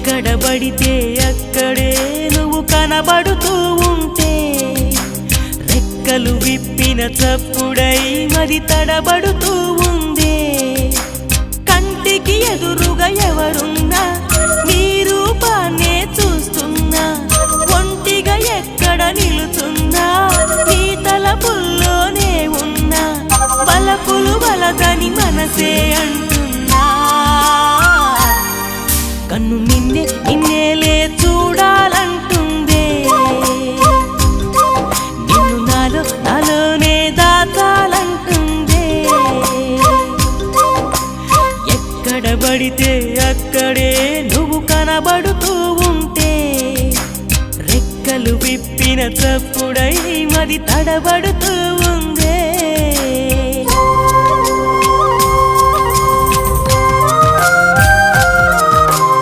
ఎక్కడ పడితే అక్కడే నువ్వు కనబడుతూ ఉంటే రెక్కలు విప్పిన చప్పుడై మది తడబడుతూ ఉందే కంటికి ఎదురుగా ఎవరున్నా నీ రూపాన్నే చూస్తున్నా ఒంటిగా ఎక్కడ నిలుచున్నా నీ తలపుల్లోనే ఉన్నా బలపులు బలదని మనసే అంటున్నా కన్ను నిన్నేలే చూడాలంటుందే నిన్ను నాలోనే దాచాలంటుందే ఎక్కడ పడితే అక్కడే నువ్వు కనబడుతూ ఉంటే రెక్కలు విప్పిన చప్పుడై మది తడబడుతూ